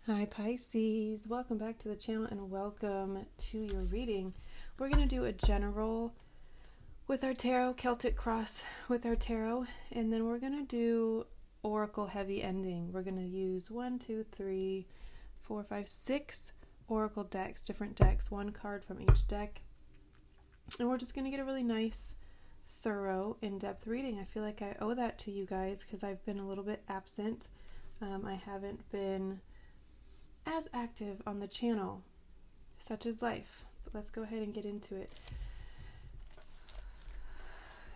Hi Pisces, welcome back to the channel and welcome to your reading. We're going to do a general with our tarot, Celtic cross with our tarot, and then we're going to do oracle heavy ending. We're going to use 6 oracle decks, different decks, one card from each deck, and we're just going to get a really nice, thorough, in-depth reading. I feel like I owe that to you guys because I've been a little bit absent. I haven't been as active on the channel. Such is life. But let's go ahead and get into it.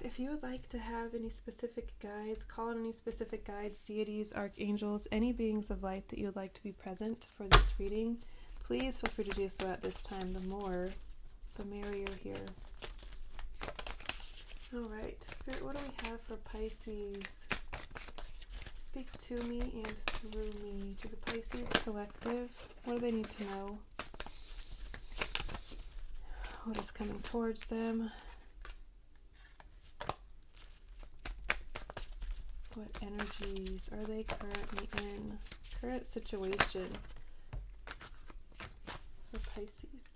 If you would like to have any specific guides, call on any specific guides, deities, archangels, any beings of light that you would like to be present for this reading, please feel free to do so at this time. The more, the merrier here. Alright, Spirit, what do we have for Pisces? Speak to me and through me. To the Pisces collective, what do they need to know? What is coming towards them? What energies are they currently in? Current situation for Pisces.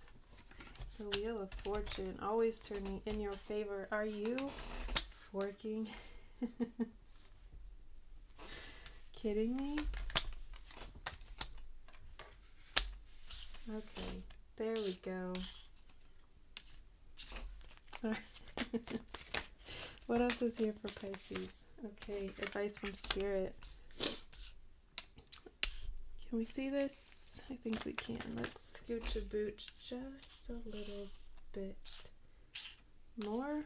The Wheel of Fortune, always turning in your favor. Are you forking? Kidding me? Okay, there we go. What else is here for Pisces? Okay, advice from Spirit. Can we see this? I think we can. Let's scooch a boot just a little bit more.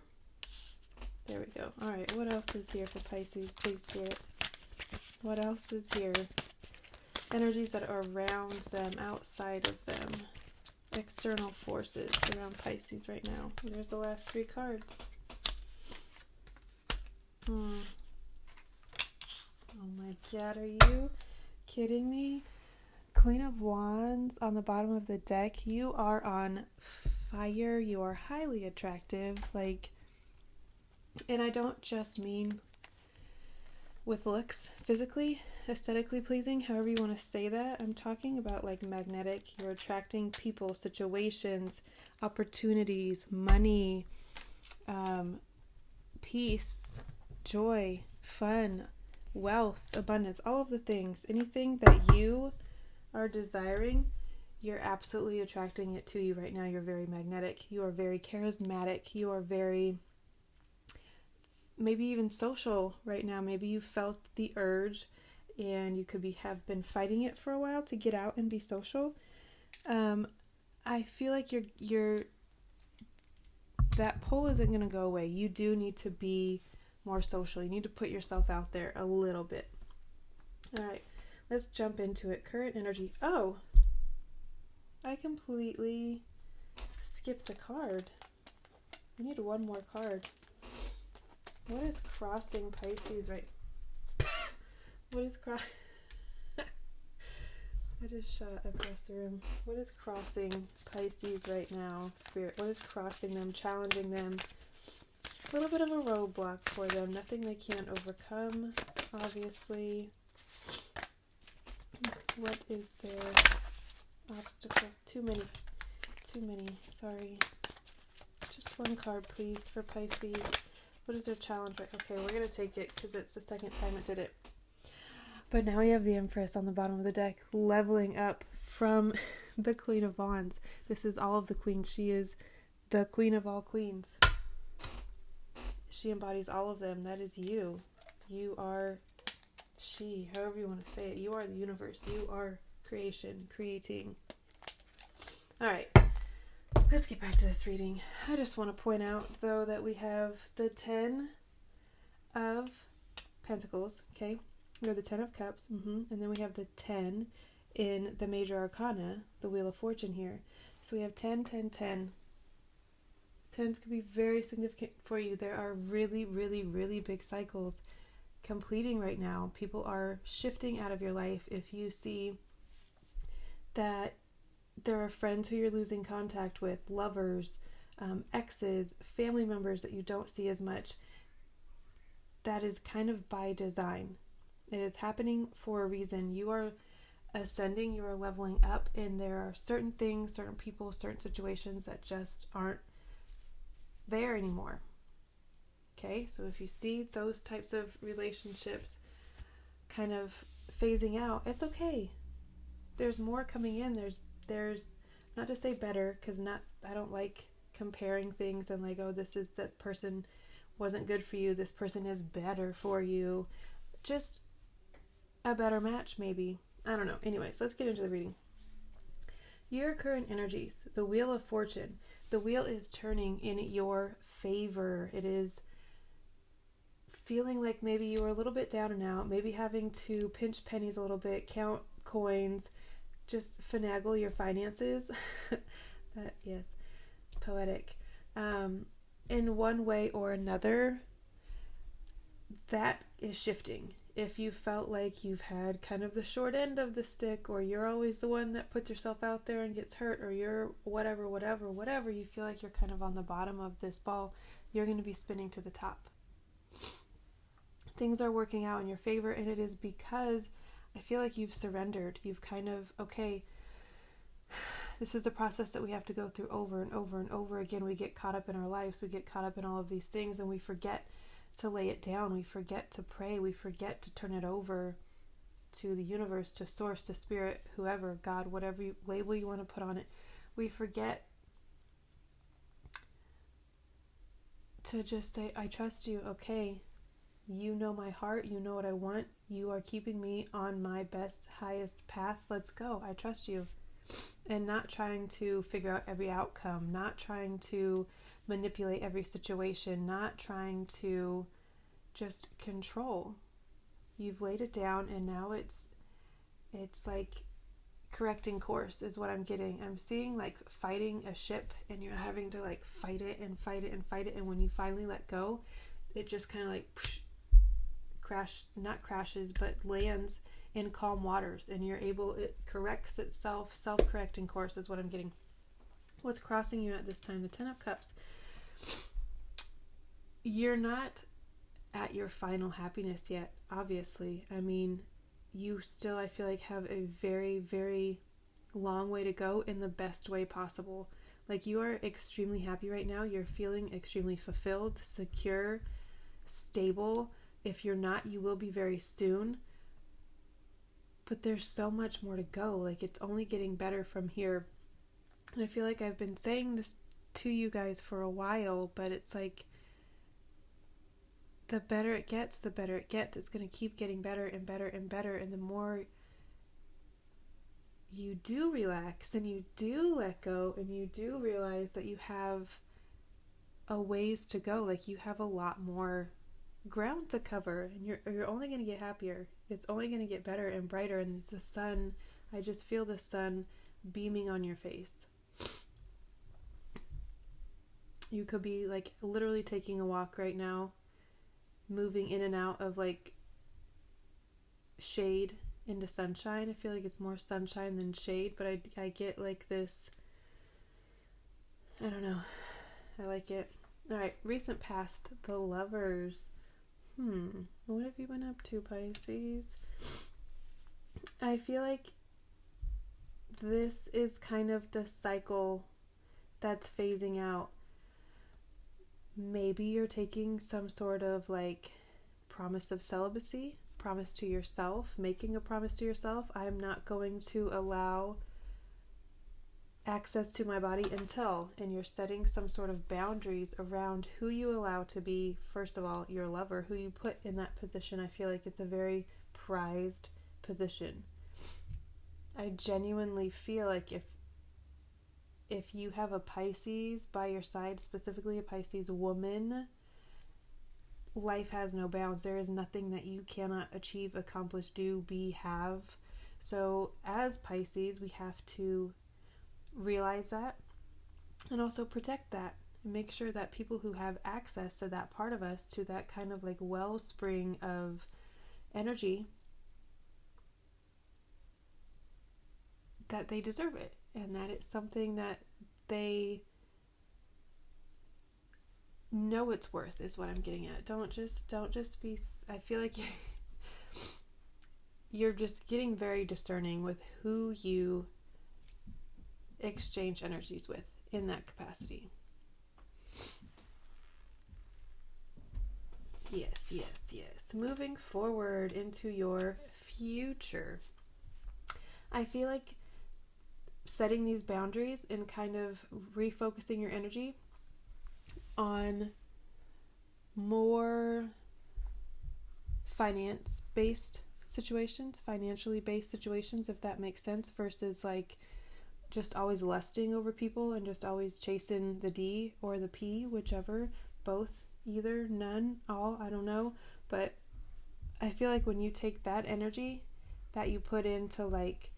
There we go. Alright, what else is here for Pisces? Please, Spirit. What else is here? Energies that are around them, outside of them. External forces around Pisces right now. There's the last 3 cards. Oh my god, are you kidding me? Queen of Wands on the bottom of the deck. You are on fire. You are highly attractive. And I don't just mean with looks, physically, aesthetically pleasing, however you want to say that. I'm talking about magnetic. You're attracting people, situations, opportunities, money, peace, joy, fun, wealth, abundance, all of the things. Anything that you are desiring, you're absolutely attracting it to you right now. You're very magnetic. You are very charismatic. You are very maybe even social right now. Maybe you felt the urge and you could have been fighting it for a while to get out and be social. I feel like that pull isn't going to go away. You do need to be more social. You need to put yourself out there a little bit. Alright, let's jump into it. Current energy. Oh, I completely skipped a card. I need one more card. What is crossing Pisces right? What is I just shot across the room. What is crossing Pisces right now, Spirit? What is crossing them, challenging them? A little bit of a roadblock for them. Nothing they can't overcome, obviously. What is their obstacle? Too many. Sorry. Just one card, please, for Pisces. What is their challenge? Okay, we're going to take it because it's the second time it did it. But now we have the Empress on the bottom of the deck, leveling up from the Queen of Wands. This is all of the queens. She is the queen of all queens. She embodies all of them. That is you. You are she, however you want to say it. You are the universe. You are creation, creating. Alright. Let's get back to this reading. I just want to point out, though, that we have the 10 of Pentacles, okay? We have the 10 of Cups, and then we have the 10 in the Major Arcana, the Wheel of Fortune here. So we have 10, 10, 10. 10s can be very significant for you. There are really, really, really big cycles completing right now. People are shifting out of your life. If you see that there are friends who you're losing contact with, lovers, exes, family members that you don't see as much, that is kind of by design. It is happening for a reason. You are ascending, you are leveling up, and there are certain things, certain people, certain situations that just aren't there anymore. Okay, so if you see those types of relationships kind of phasing out, it's okay. There's more coming in. There's not to say better, because I don't like comparing things and like, oh, that person wasn't good for you, this person is better for you. Just a better match, maybe. I don't know. Anyways, let's get into the reading. Your current energies, the Wheel of Fortune. The wheel is turning in your favor. It is feeling like maybe you were a little bit down and out, maybe having to pinch pennies a little bit, count coins, just finagle your finances. Yes, poetic. In one way or another, that is shifting. If you felt like you've had kind of the short end of the stick, or you're always the one that puts yourself out there and gets hurt, or you're whatever, you feel like you're kind of on the bottom of this ball, you're going to be spinning to the top. Things are working out in your favor, and it is because I feel like you've surrendered. You've kind of, okay, this is a process that we have to go through over and over and over again. We get caught up in our lives. We get caught up in all of these things, and we forget to lay it down. We forget to pray. We forget to turn it over to the universe, to source, to spirit, whoever, God, whatever label you want to put on it. We forget to just say, I trust you. Okay, you know my heart. You know what I want. You are keeping me on my best, highest path. Let's go. I trust you. And not trying to figure out every outcome, not trying to manipulate every situation, not trying to just control. You've laid it down, and now it's like correcting course is what I'm getting. I'm seeing like fighting a ship, and you're having to like fight it and fight it and fight it, and when you finally let go, it just kind of like not crashes, but lands in calm waters, and it corrects itself. Self-correcting course is what I'm getting. What's crossing you at this time? The Ten of Cups. You're not at your final happiness yet, obviously. I mean, you still, I feel like, have a very, very long way to go in the best way possible. Like, you are extremely happy right now. You're feeling extremely fulfilled, secure, stable. If you're not, you will be very soon. But there's so much more to go. Like, it's only getting better from here. And I feel like I've been saying this to you guys for a while, but it's like, the better it gets, the better it gets. It's going to keep getting better and better and better. And the more you do relax and you do let go and you do realize that you have a ways to go, like you have a lot more ground to cover, and you're only going to get happier. It's only going to get better and brighter, and the sun, I just feel the sun beaming on your face. You could be like literally taking a walk right now, moving in and out of like shade into sunshine. I feel like it's more sunshine than shade, but I get like this, I don't know, I like it. All right, recent past, the Lovers. What have you been up to, Pisces? I feel like this is kind of the cycle that's phasing out. Maybe you're taking some sort of like promise of celibacy, promise to yourself, making a promise to yourself. I'm not going to allow access to my body until, and you're setting some sort of boundaries around who you allow to be, first of all, your lover, who you put in that position. I feel like it's a very prized position. I genuinely feel like if you have a Pisces by your side, specifically a Pisces woman, life has no bounds. There is nothing that you cannot achieve, accomplish, do, be, have. So as Pisces, we have to realize that and also protect that and make sure that people who have access to that part of us, to that kind of like wellspring of energy, that they deserve it and that it's something that they know it's worth, is what I'm getting at. Don't just be, I feel like you're just getting very discerning with who you exchange energies with in that capacity. Yes, yes, yes. Moving forward into your future. I feel like setting these boundaries and kind of refocusing your energy on more finance-based situations, financially based situations, if that makes sense, versus like just always lusting over people and just always chasing the D or the P, whichever, both, either, none, all, I don't know. But I feel like when you take that energy that you put into like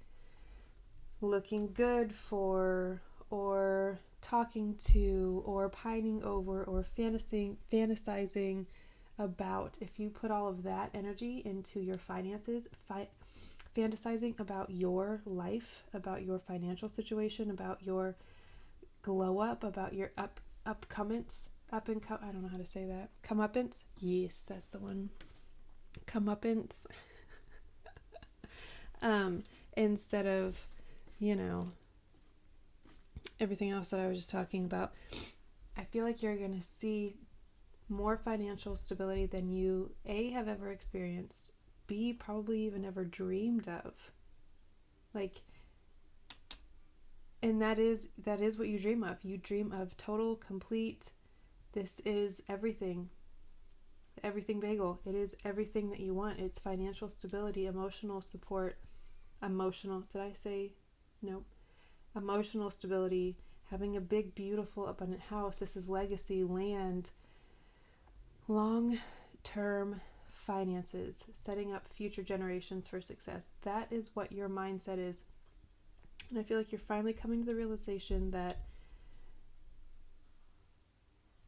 looking good for, or talking to, or pining over, or fantasizing about, if you put all of that energy into your finances, fantasizing about your life, about your financial situation, about your glow up, about your I don't know how to say that. Comeuppance? Yes, that's the one. Comeuppance. Instead of, everything else that I was just talking about. I feel like you're going to see more financial stability than you, A, have ever experienced, B, probably even ever dreamed of. And that is what you dream of. You dream of total, complete, this is everything bagel. It is everything that you want. It's financial stability, emotional support, emotional stability, having a big, beautiful, abundant house. This is legacy, land, long-term finances, setting up future generations for success. That is what your mindset is. And I feel like you're finally coming to the realization that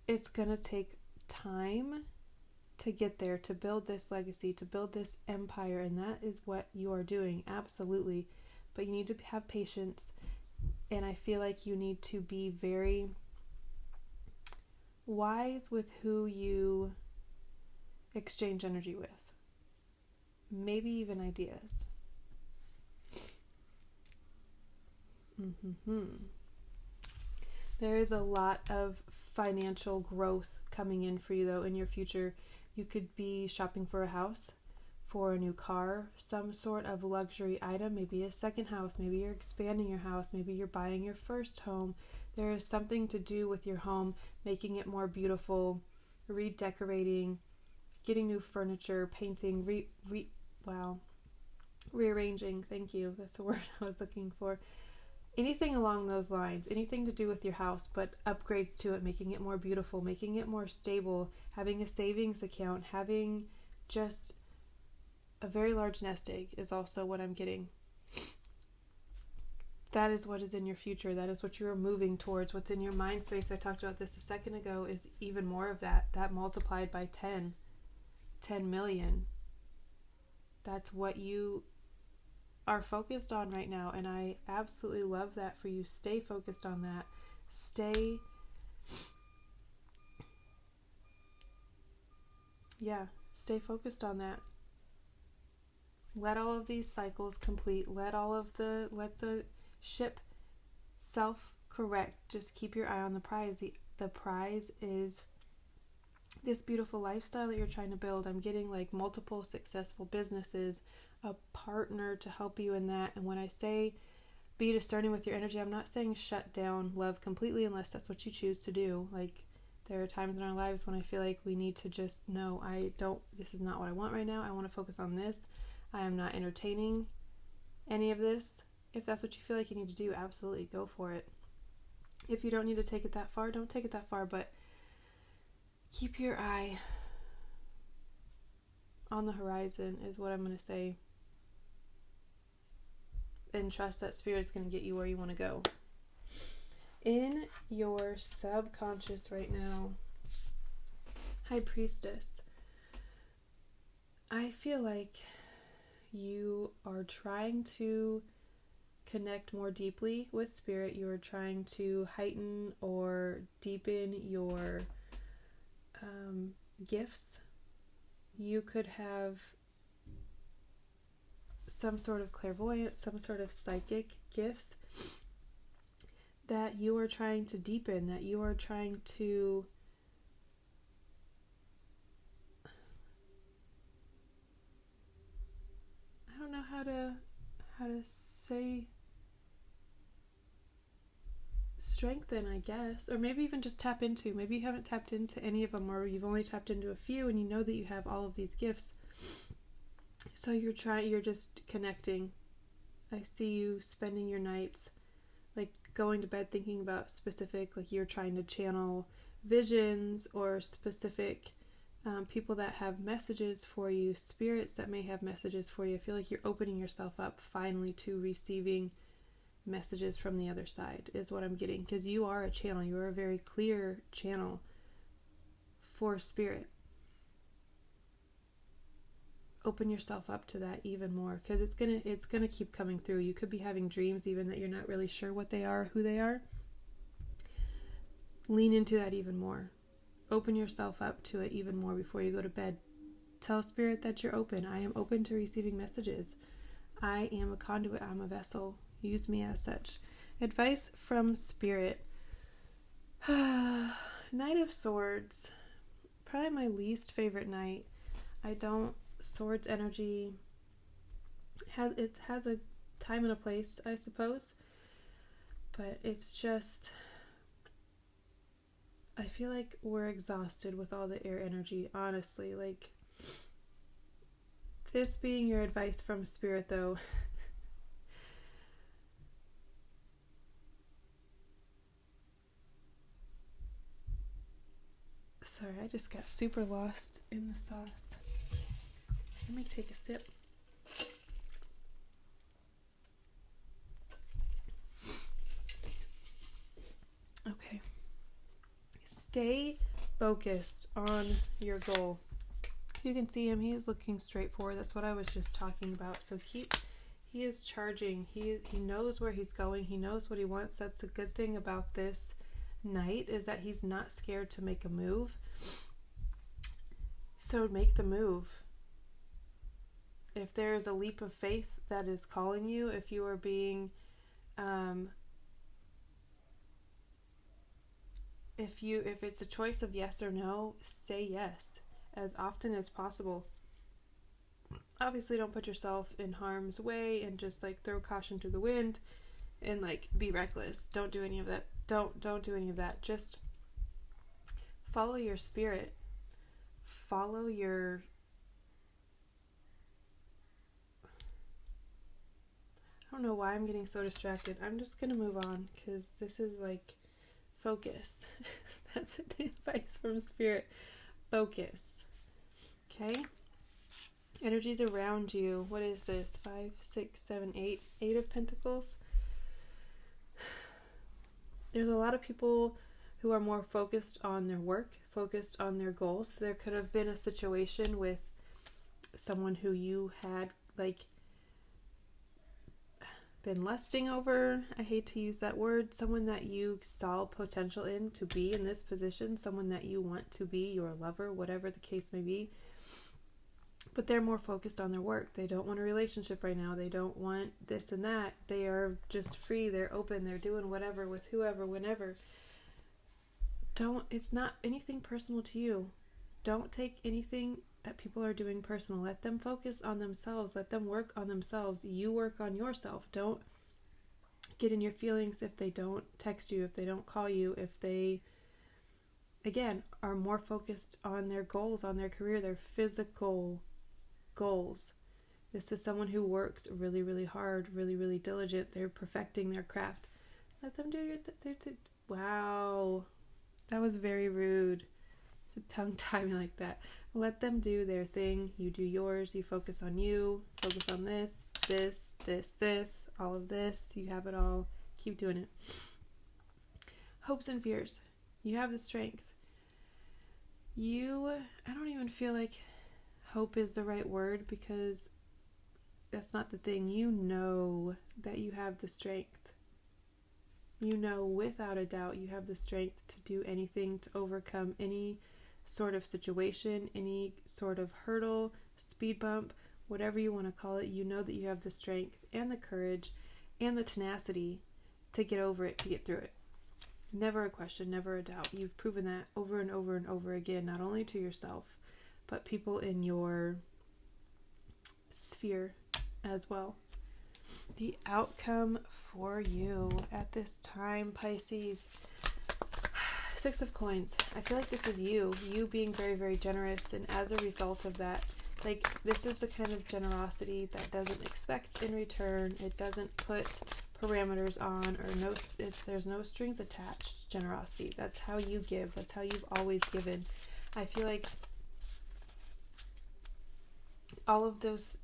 it's going to take time to get there, to build this legacy, to build this empire, and that is what you are doing, absolutely. But you need to have patience, and I feel like you need to be very wise with who you exchange energy with. Maybe even ideas. There is a lot of financial growth coming in for you, though, in your future. You could be shopping for a house, for a new car, some sort of luxury item, maybe a second house, maybe you're expanding your house, maybe you're buying your first home. There is something to do with your home, making it more beautiful, redecorating, getting new furniture, painting, rearranging. Thank you. That's the word I was looking for. Anything along those lines, anything to do with your house, but upgrades to it, making it more beautiful, making it more stable, having a savings account, having just a very large nest egg is also what I'm getting. That is what is in your future. That is what you are moving towards. What's in your mind space, I talked about this a second ago, is even more of that multiplied by 10 million. That's what you are focused on right now, and I absolutely love that for you. Stay focused on that. Stay focused on that. Let all of these cycles complete. Let the ship self-correct. Just keep your eye on the prize. The prize is this beautiful lifestyle that you're trying to build. I'm getting like multiple successful businesses, a partner to help you in that. And when I say be discerning with your energy, I'm not saying shut down love completely unless that's what you choose to do. Like, there are times in our lives when I feel like we need to just know, this is not what I want right now. I want to focus on this. I am not entertaining any of this. If that's what you feel like you need to do, absolutely go for it. If you don't need to take it that far, don't take it that far, but keep your eye on the horizon is what I'm going to say. And trust that Spirit's going to get you where you want to go. In your subconscious right now, High Priestess, I feel like you are trying to connect more deeply with Spirit. You are trying to heighten or deepen your gifts. You could have some sort of clairvoyance, some sort of psychic gifts that you are trying to deepen, that you are trying to I don't know how to say strengthen, I guess, or maybe even just tap into. Maybe you haven't tapped into any of them, or you've only tapped into a few and you know that you have all of these gifts. So you're just connecting. I see you spending your nights like going to bed thinking about specific, like you're trying to channel visions or specific people that have messages for you, spirits that may have messages for you. I feel like you're opening yourself up finally to receiving messages from the other side is what I'm getting, because you are a channel. You are a very clear channel for spirit. Open yourself up to that even more, because it's gonna keep coming through. You could be having dreams even that you're not really sure what they are, who they are. Lean into that even more. Open yourself up to it even more before you go to bed. Tell spirit that you're open. I am open to receiving messages. I am a conduit. I'm a vessel. Use me as such. Advice from spirit. Knight of Swords. Probably my least favorite knight. Swords energy has a time and a place, I suppose, but it's just, I feel like we're exhausted with all the air energy, honestly. Like, this being your advice from spirit, though, sorry, I just got super lost in the sauce. Let me take a sip. Okay. Stay focused on your goal. You can see him. He is looking straight forward. That's what I was just talking about. So he is charging. He knows where he's going. He knows what he wants. That's a good thing about this knight, is that he's not scared to make a move. So make the move. If there is a leap of faith that is calling you, if you are being, if it's a choice of yes or no, say yes as often as possible. Obviously, don't put yourself in harm's way and just like throw caution to the wind and like be reckless. Don't do any of that. Don't do any of that. Just follow your spirit. Follow your, I don't know why I'm getting so distracted. I'm just going to move on because this is like focus. That's the advice from spirit. Focus. Okay? Energies around you. What is this? 5, 6, 7, 8. 8 of Pentacles. There's a lot of people who are more focused on their work, focused on their goals. There could have been a situation with someone who you had like been lusting over. I hate to use that word. Someone that you saw potential in to be in this position, someone that you want to be your lover, whatever the case may be. But they're more focused on their work. They don't want a relationship right now. They don't want this and that. They are just free. They're open. They're doing whatever with whoever, whenever. It's not anything personal to you. Don't take anything that people are doing personal. Let them focus on themselves. Let them work on themselves. You work on yourself. Don't get in your feelings if they don't text you, if they don't call you, if they, again, are more focused on their goals, on their career, their physical goals. This is someone who works really, really hard, really, really diligent. They're perfecting their craft. Let them do your wow. That was very rude to tongue tie me like that. Let them do their thing. You do yours. You focus on you. Focus on this, all of this. You have it all. Keep doing it. Hopes and fears. You have the strength. I don't even feel like hope is the right word, because that's not the thing. You know that you have the strength. You know without a doubt you have the strength to do anything, to overcome any sort of situation, any sort of hurdle, speed bump, whatever you want to call it, you know that you have the strength and the courage and the tenacity to get over it, to get through it. Never a question, never a doubt. You've proven that over and over and over again, not only to yourself, but people in your sphere as well. The outcome for you at this time, Pisces. 6 of Coins. I feel like this is you being very, very generous, and as a result of that, like, this is the kind of generosity that doesn't expect in return. It doesn't put parameters on, or there's no strings attached generosity. That's how you give. That's how you've always given. I feel like all of those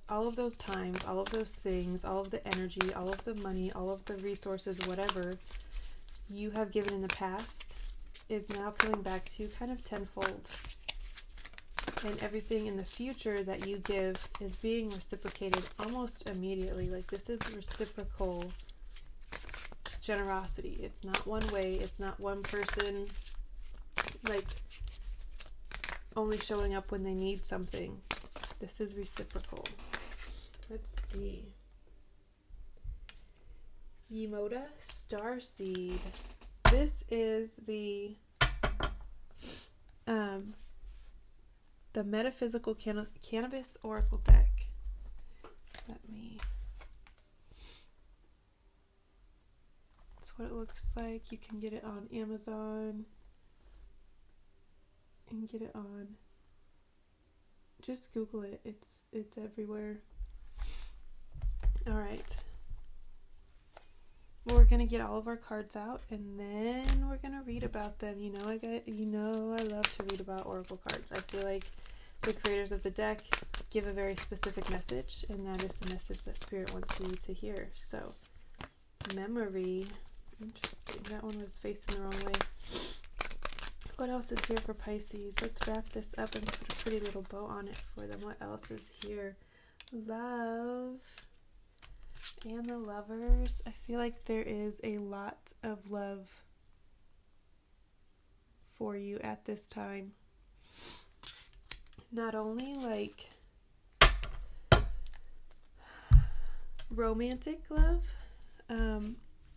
times, all of those things, all of the energy, all of the money, all of the resources, whatever you have given in the past is now coming back to you kind of tenfold. And everything in the future that you give is being reciprocated almost immediately. Like, this is reciprocal generosity. It's not one way. It's not one person, like, only showing up when they need something. This is reciprocal. Let's see. Yimoda Starseed. This is the Metaphysical Cannabis Oracle deck. That's what it looks like. You can get it on Amazon. And get it on. Just Google it. It's everywhere. All right. Well, we're gonna get all of our cards out, and then we're gonna read about them. I love to read about oracle cards. I feel like the creators of the deck give a very specific message, and that is the message that Spirit wants you to hear. So, memory. Interesting. That one was facing the wrong way. What else is here for Pisces? Let's wrap this up and put a pretty little bow on it for them. What else is here? Love. And the Lovers. I feel like there is a lot of love for you at this time. Not only like romantic love,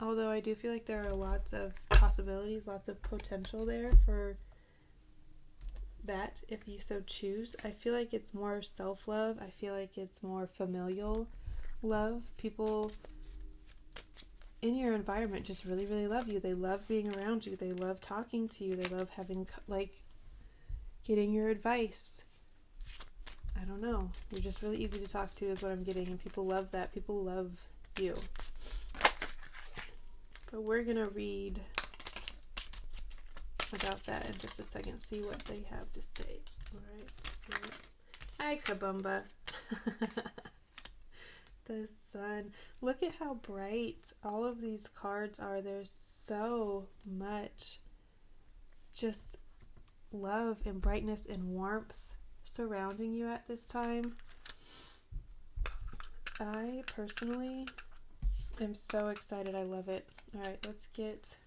although I do feel like there are lots of possibilities, lots of potential there for that if you so choose. I feel like it's more self-love. I feel like it's more familial love. People in your environment just really, really love you. They love being around you. They love talking to you. They love having, like, getting your advice. I don't know. You're just really easy to talk to is what I'm getting, and people love that. People love you. But we're going to read about that in just a second. See what they have to say. Alright, Spirit. Hi, Kabumba. The sun. Look at how bright all of these cards are. There's so much just love and brightness and warmth surrounding you at this time. I personally am so excited. I love it. Alright, let's get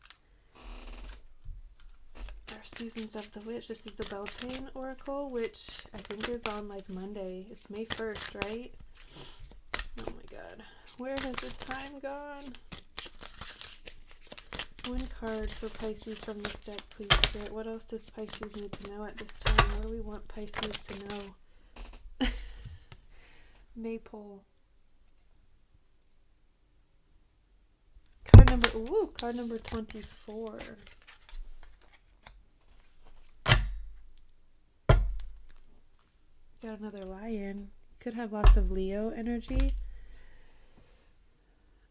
our Seasons of the Witch. This is the Beltane Oracle, which I think is on like Monday. It's May 1st, right? Oh my god. Where has the time gone? One card for Pisces from this deck, please, Spirit. What else does Pisces need to know at this time? What do we want Pisces to know? Maypole. Card number 24. Got another Lion. Could have lots of Leo energy.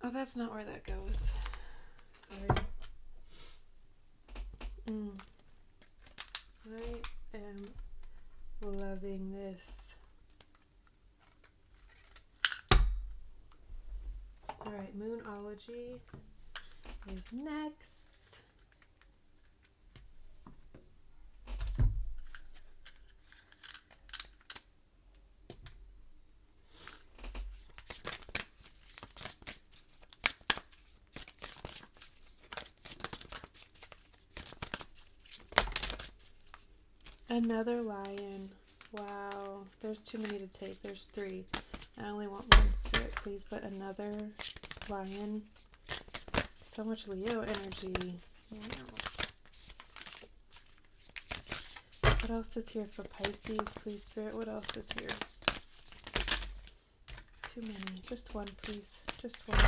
Oh, that's not where that goes. Sorry. I am loving this. Alright, Moonology is next. Another Lion. Wow. There's too many to take. There's 3. I only want one spirit, please, but another lion. So much Leo energy. Wow. What else is here for Pisces, please, Spirit? What else is here? Too many. Just one, please. Just one.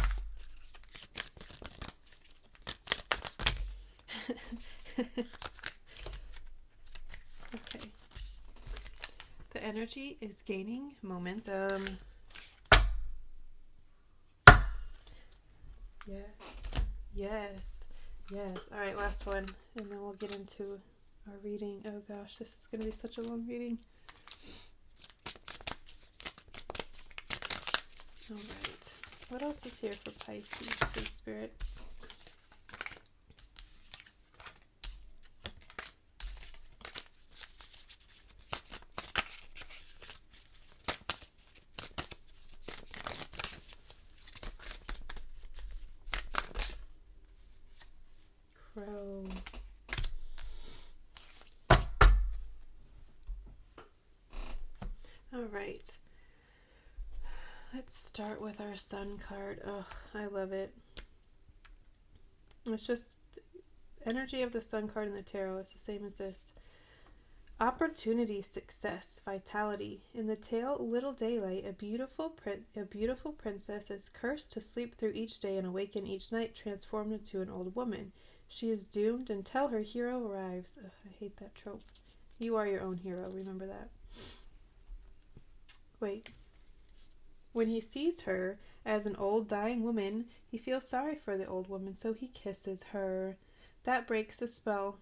Okay. The energy is gaining momentum. Yes. Yes. Yes. All right, last one. And then we'll get into our reading. Oh gosh, this is going to be such a long reading. All right. What else is here for Pisces, please, Spirit? Crow. All right. Let's start with our Sun card. Oh, I love it. It's just energy of the Sun card in the tarot. It's the same as this. Opportunity, success, vitality. In the tale Little Daylight, a beautiful princess is cursed to sleep through each day and awaken each night, transformed into an old woman. She is doomed until her hero arrives. Ugh, I hate that trope. You are your own hero. Remember that. Wait. When he sees her as an old dying woman, he feels sorry for the old woman, so he kisses her. That breaks the spell.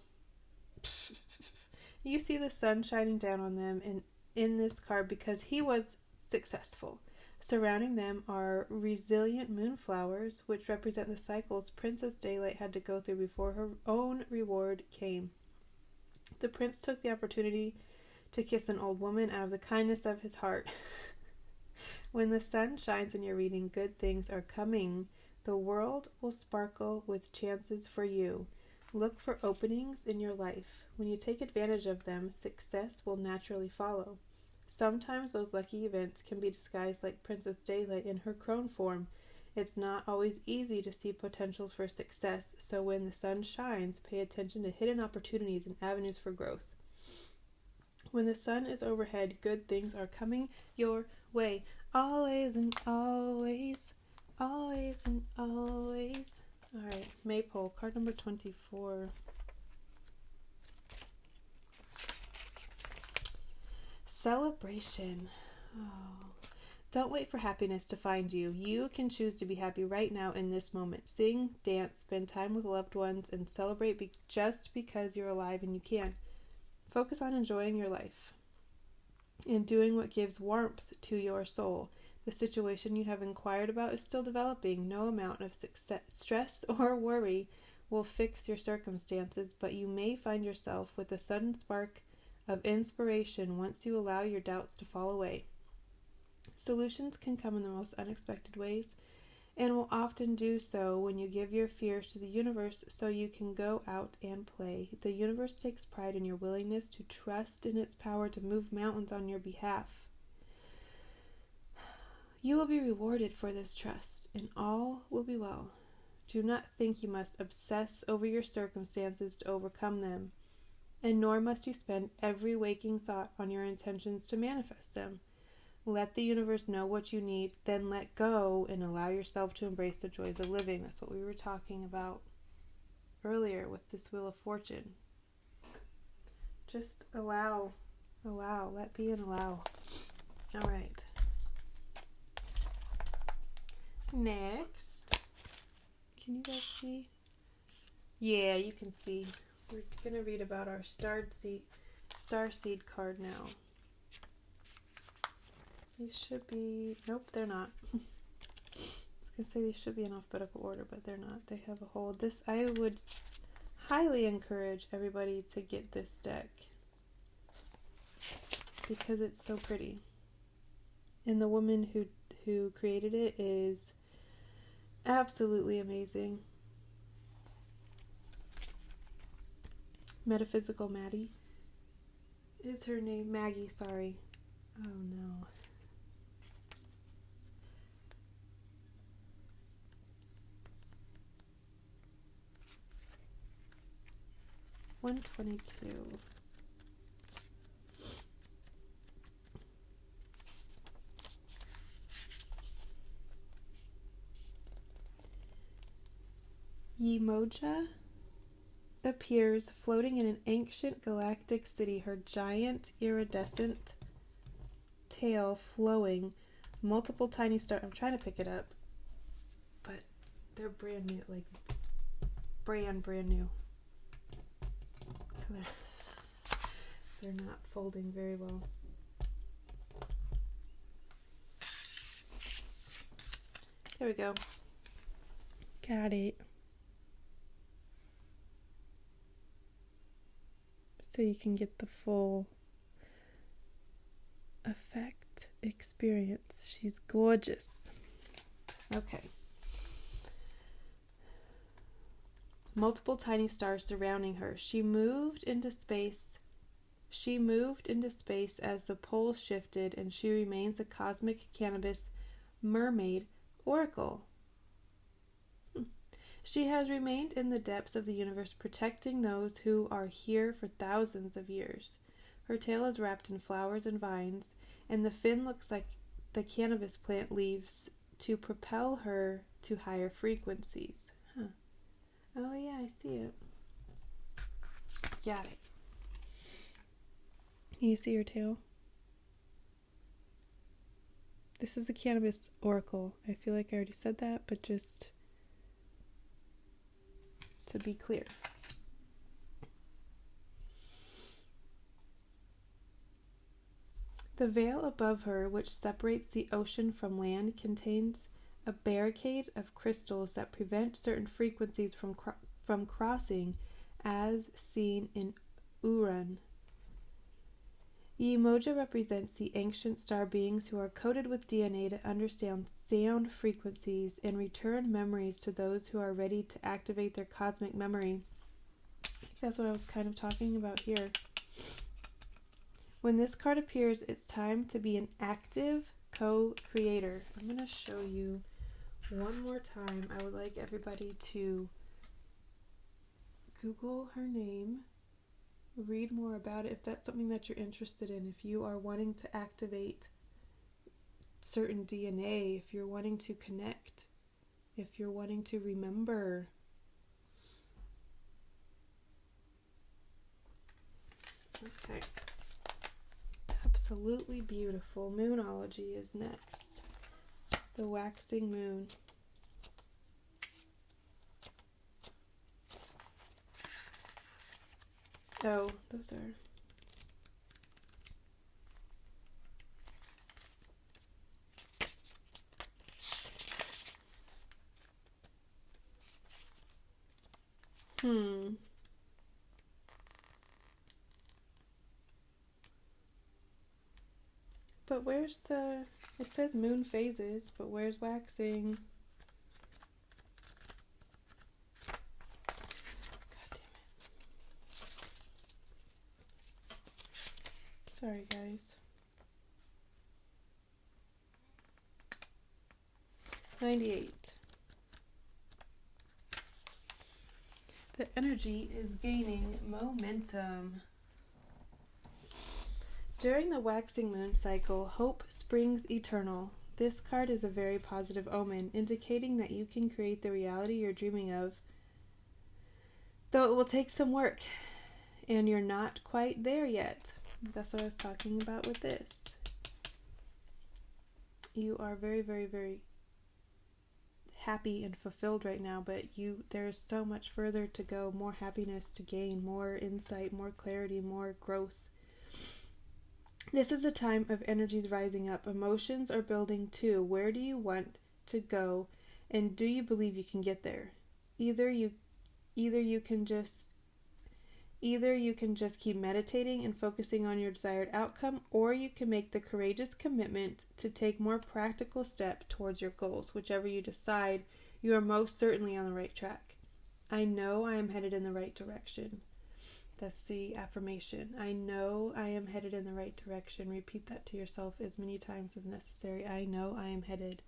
You see the sun shining down on them in this card because he was successful. Surrounding them are resilient moonflowers, which represent the cycles Princess Daylight had to go through before her own reward came. The prince took the opportunity to kiss an old woman out of the kindness of his heart. When the sun shines in your reading, good things are coming. The world will sparkle with chances for you. Look for openings in your life. When you take advantage of them, success will naturally follow. Sometimes those lucky events can be disguised like Princess Daylight in her crone form. It's not always easy to see potentials for success, so when the sun shines, pay attention to hidden opportunities and avenues for growth. When the sun is overhead, good things are coming your way. Always and always, always and always. All right, Maypole, card number 24. Celebration. Oh. Don't wait for happiness to find you. You can choose to be happy right now in this moment. Sing, dance, spend time with loved ones, and celebrate just because you're alive and you can. Focus on enjoying your life and doing what gives warmth to your soul. The situation you have inquired about is still developing. No amount of stress or worry will fix your circumstances, but you may find yourself with a sudden spark of inspiration once you allow your doubts to fall away. Solutions can come in the most unexpected ways and will often do so when you give your fears to the universe so you can go out and play. The universe takes pride in your willingness to trust in its power to move mountains on your behalf. You will be rewarded for this trust, and all will be well. Do not think you must obsess over your circumstances to overcome them, and nor must you spend every waking thought on your intentions to manifest them. Let the universe know what you need, then let go and allow yourself to embrace the joys of living. That's what we were talking about earlier with this Wheel of Fortune. Just allow, let be and allow. All right. Next. Can you guys see? Yeah, you can see. We're going to read about our starseed card now. These should be, nope, they're not. I was going to say these should be in alphabetical order, but they're not. They have a whole, I would highly encourage everybody to get this deck because it's so pretty. And the woman who created it is absolutely amazing. Metaphysical Maddie is her name. Maggie, sorry. Oh no. 122. Yemoja appears floating in an ancient galactic city, her giant iridescent tail flowing, multiple tiny stars. I'm trying to pick it up, but they're brand new, like brand new. So they're not folding very well. There we go. Got it. So you can get the full effect experience. She's gorgeous. Okay. Multiple tiny stars surrounding her. She moved into space as the poles shifted, and she remains a cosmic cannabis mermaid oracle. She has remained in the depths of the universe, protecting those who are here for thousands of years. Her tail is wrapped in flowers and vines, and the fin looks like the cannabis plant leaves to propel her to higher frequencies. Huh. Oh yeah, I see it. Got it. You see her tail? This is a cannabis oracle. I feel like I already said that, but just to be clear. The veil above her, which separates the ocean from land, contains a barricade of crystals that prevent certain frequencies from crossing, as seen in Uran. Yemoja represents the ancient star beings who are coated with DNA to understand sound frequencies and return memories to those who are ready to activate their cosmic memory. I think that's what I was kind of talking about here. When this card appears, it's time to be an active co-creator. I'm going to show you one more time. I would like everybody to Google her name. Read more about it if that's something that you're interested in. If you are wanting to activate certain DNA, if you're wanting to connect, if you're wanting to remember. Okay. Absolutely beautiful. Moonology is next. The waxing moon. Oh, those are... But where's the... It says moon phases, but where's waxing? Sorry, guys. 98. The energy is gaining momentum. During the waxing moon cycle, hope springs eternal. This card is a very positive omen, indicating that you can create the reality you're dreaming of, though it will take some work, and you're not quite there yet. That's what I was talking about with this. You are very, very, very happy and fulfilled right now, but there's so much further to go, more happiness to gain, more insight, more clarity, more growth. This is a time of energies rising up. Emotions are building too. Where do you want to go, and do you believe you can get there? Either you can just keep meditating and focusing on your desired outcome, or you can make the courageous commitment to take more practical step towards your goals. Whichever you decide, you are most certainly on the right track. I know I am headed in the right direction. That's the affirmation. I know I am headed in the right direction. Repeat that to yourself as many times as necessary. I know I am headed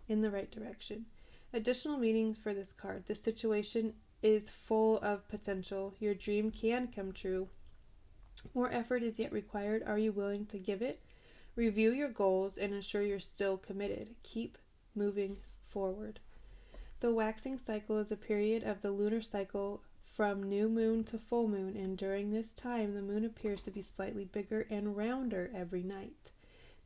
in the right direction. Additional meanings for this card. This situation is full of potential. Your dream can come true. More effort is yet required. Are you willing to give it? Review your goals and ensure you're still committed. Keep moving forward. The waxing cycle is a period of the lunar cycle from new moon to full moon, and during this time the moon appears to be slightly bigger and rounder every night.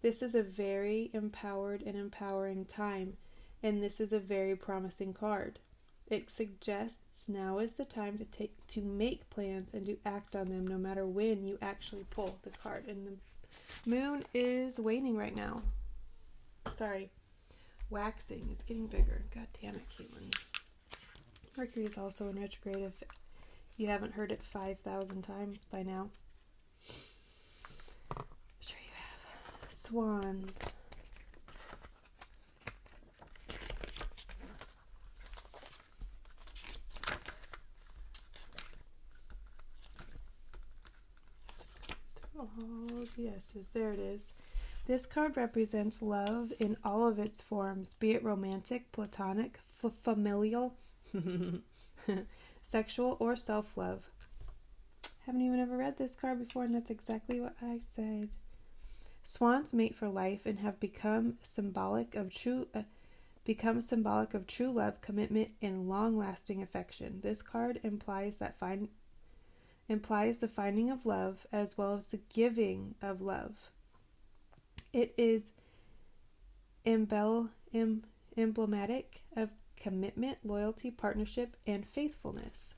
This is a very empowered and empowering time, and this is a very promising card. It suggests now is the time to make plans and to act on them, no matter when you actually pull the card. And the moon is waning right now. Sorry, waxing is getting bigger. God damn it, Caitlin. Mercury is also in retrograde if you haven't heard it 5,000 times by now. Sure you have. Swan. Oh, yeses, there it is. This card represents love in all of its forms, be it romantic, platonic, familial, sexual, or self-love. Haven't even ever read this card before, and that's exactly what I said. Swans mate for life and have become symbolic of true love, commitment, and long-lasting affection. This card implies the finding of love as well as the giving of love. It is emblematic of commitment, loyalty, partnership, and faithfulness.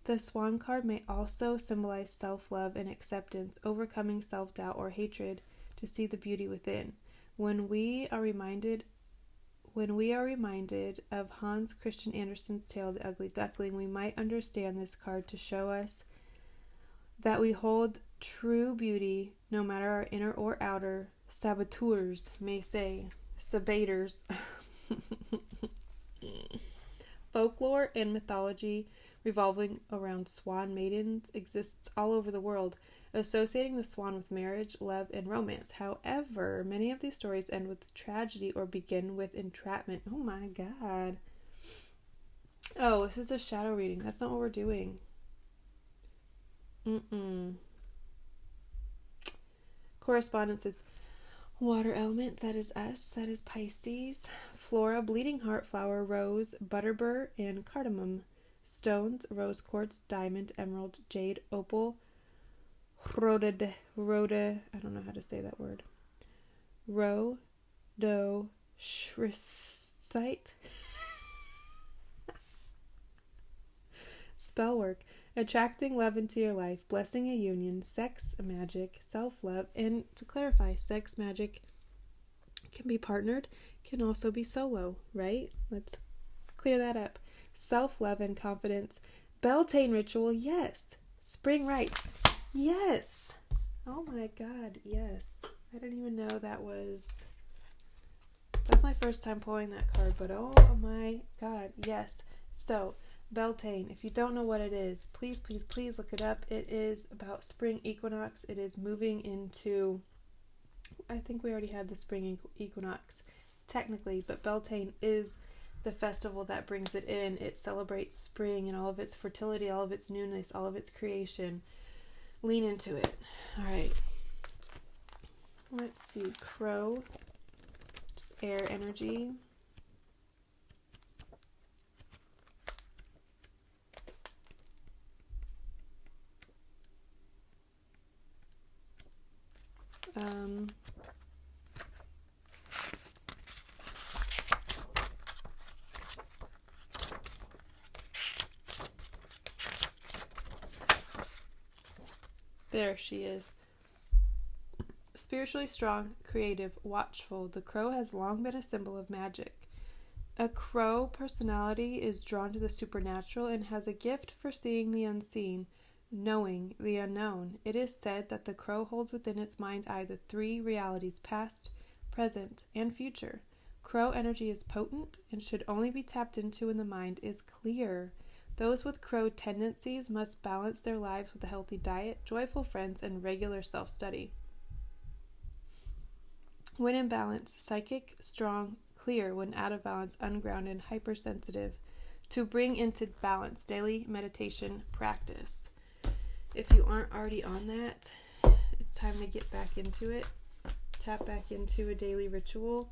The Swan card may also symbolize self-love and acceptance, overcoming self-doubt or hatred to see the beauty within. When we are reminded of Hans Christian Andersen's tale, The Ugly Duckling, we might understand this card to show us that we hold true beauty no matter our inner or outer saboteurs may say. Sabaters. Folklore and mythology revolving around swan maidens exists all over the world, associating the swan with marriage, love, and romance. However, many of these stories end with tragedy or begin with entrapment. Oh my god. Oh, this is a shadow reading. That's not what we're doing. Correspondence is water element, that is us, that is Pisces. Flora, bleeding heart, flower, rose, butterbur, and cardamom. Stones, rose quartz, diamond, emerald, jade, opal, rhododendite, I don't know how to say that word. Rhodochrosite. Spellwork, attracting love into your life, blessing a union, sex magic, self-love, and to clarify, sex magic can be partnered, can also be solo, right? Let's clear that up. Self-love and confidence. Beltane ritual, yes. Spring rites, yes. Oh my god, yes. I didn't even know that's my first time pulling that card, but oh my god, yes. So, Beltane, if you don't know what it is, please, please, please look it up. It is about spring equinox. It is moving into, I think we already had the spring equinox, technically, but Beltane is the festival that brings it in. It celebrates spring and all of its fertility, all of its newness, all of its creation. Lean into it. All right. Let's see. Crow. Just air energy. There she is. Spiritually strong, creative, watchful, the crow has long been a symbol of magic. A crow personality is drawn to the supernatural and has a gift for seeing the unseen, knowing the unknown. It is said that the crow holds within its mind eye the three realities, past, present, and future. Crow energy is potent and should only be tapped into when the mind is clear. Those with crow tendencies must balance their lives with a healthy diet, joyful friends, and regular self-study. When in balance, psychic, strong, clear. When out of balance, ungrounded, hypersensitive to bring into balance daily meditation practice. If you aren't already on that, it's time to get back into it. Tap back into a daily ritual.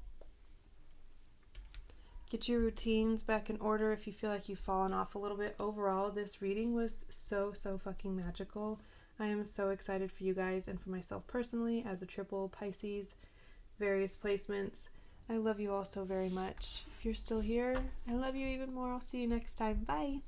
Get your routines back in order if you feel like you've fallen off a little bit. Overall, this reading was so fucking magical. I am so excited for you guys and for myself personally as a triple Pisces, various placements. I love you all so very much. If you're still here, I love you even more. I'll see you next time. Bye.